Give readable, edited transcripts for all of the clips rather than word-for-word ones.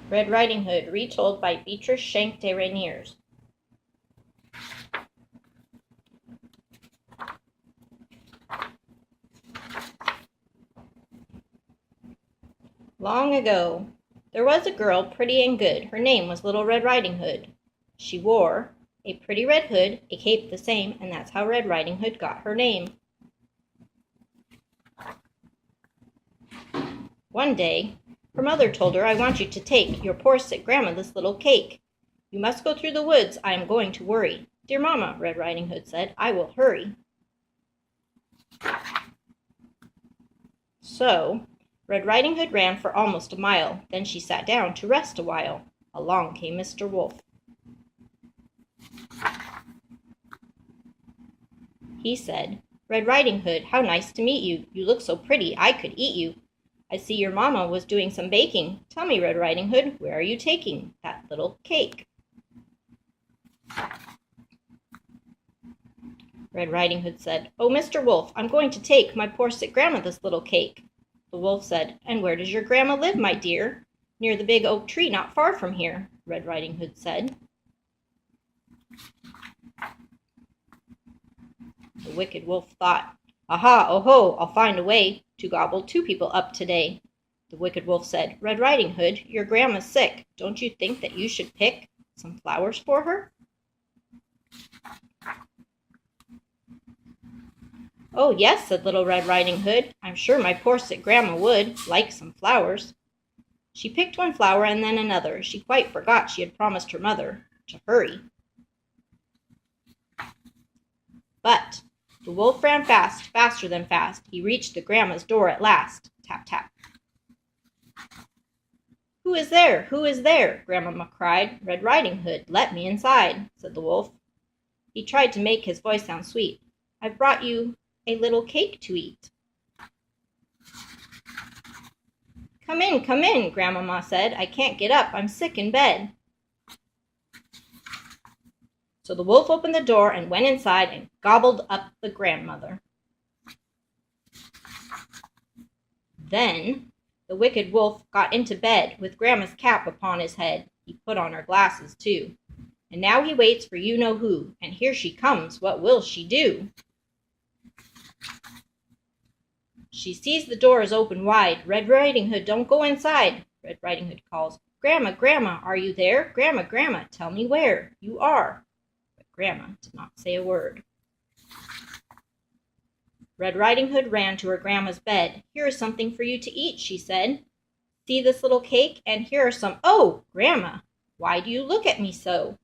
Red Riding Hood, retold by Beatrice, Schenk de Regniers. Long ago, there was a girl pretty and good. Her name was Little Red Riding Hood. She wore a pretty red hood, a cape the same, and that's how Red Riding Hood got her name. One day, her mother told her, "I want you to take your poor sick grandma this little cake. You must go through the woods. I am going to worry." "Dear Mamma," Red Riding Hood said, "I will hurry." So, Red Riding Hood ran for almost a mile. Then she sat down to rest a while. Along came Mr. Wolf. He said, "Red Riding Hood, how nice to meet you. You look so pretty I could eat you. I see your mamma was doing some baking. Tell me, Red Riding Hood, where are you taking that little cake?" Red Riding Hood said, "Oh, Mr. Wolf, I'm going to take my poor sick grandma this little cake." The wolf said, "And where does your grandma live, my dear?" "Near the big oak tree not far from here," Red Riding Hood said. The wicked wolf thought, "Aha, oh-ho, I'll find a way to gobble two people up today." The wicked wolf said, "Red Riding Hood, your grandma's sick. Don't you think that you should pick some flowers for her?" "Oh, yes," said Little Red Riding Hood. "I'm sure my poor sick grandma would like some flowers." She picked one flower and then another. She quite forgot she had promised her mother to hurry. But the wolf ran fast, faster than fast. He reached the grandma's door at last. Tap, tap. "Who is there? Who is there?" Grandmama cried. "Red Riding Hood, let me inside," said the wolf. He tried to make his voice sound sweet. "I've brought you a little cake to eat." Come in," Grandmama said. "I can't get up. I'm sick in bed." So the wolf opened the door and went inside and gobbled up the grandmother. Then the wicked wolf got into bed with Grandma's cap upon his head. He put on her glasses, too. And now he waits for you-know-who. And here she comes. What will she do? She sees the door is open wide. "Red Riding Hood, don't go inside." Red Riding Hood calls, "Grandma, Grandma, are you there? Grandma, Grandma, tell me where you are." But Grandma did not say a word. Red Riding Hood ran to her grandma's bed. "Here is something for you to eat," she said. "See this little cake, and here are some—" "Oh, Grandma, why do you look at me so?"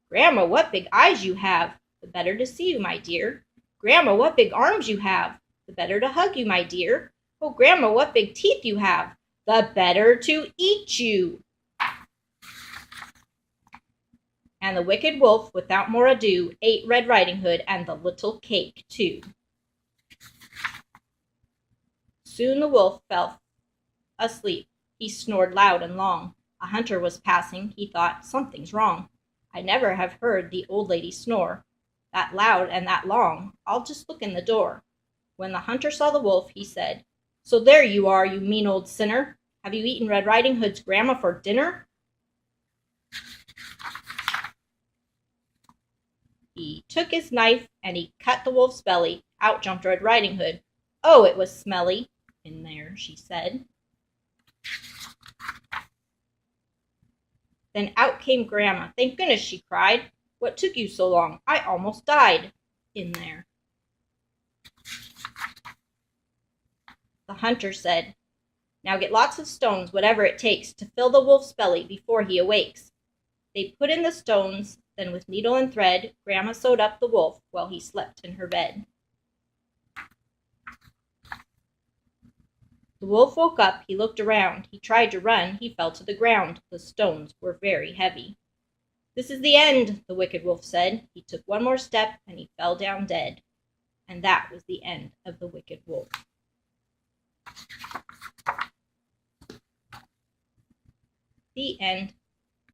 "Grandma, what big eyes you have! The better to see you, my dear." "Grandma, what big arms you have! The better to hug you, my dear." "Oh, Grandma, what big teeth you have! The better to eat you." And the wicked wolf, without more ado, ate Red Riding Hood and the little cake, too. Soon the wolf fell asleep. He snored loud and long. A hunter was passing. He thought, "Something's wrong. I never have heard the old lady snore that loud and that long. I'll just look in the door." When the hunter saw the wolf, he said, "So there you are, you mean old sinner. Have you eaten Red Riding Hood's grandma for dinner?" He took his knife and he cut the wolf's belly. Out jumped Red Riding Hood. "Oh, it was smelly in there," she said. Then out came Grandma. "Thank goodness," she cried. "What took you so long? I almost died in there." The hunter said, "Now get lots of stones, whatever it takes, to fill the wolf's belly before he awakes." They put in the stones, then with needle and thread, Grandma sewed up the wolf while he slept in her bed. The wolf woke up, he looked around. He tried to run, he fell to the ground. The stones were very heavy. "This is the end," the wicked wolf said. He took one more step and he fell down dead. And that was the end of the wicked wolf. The end.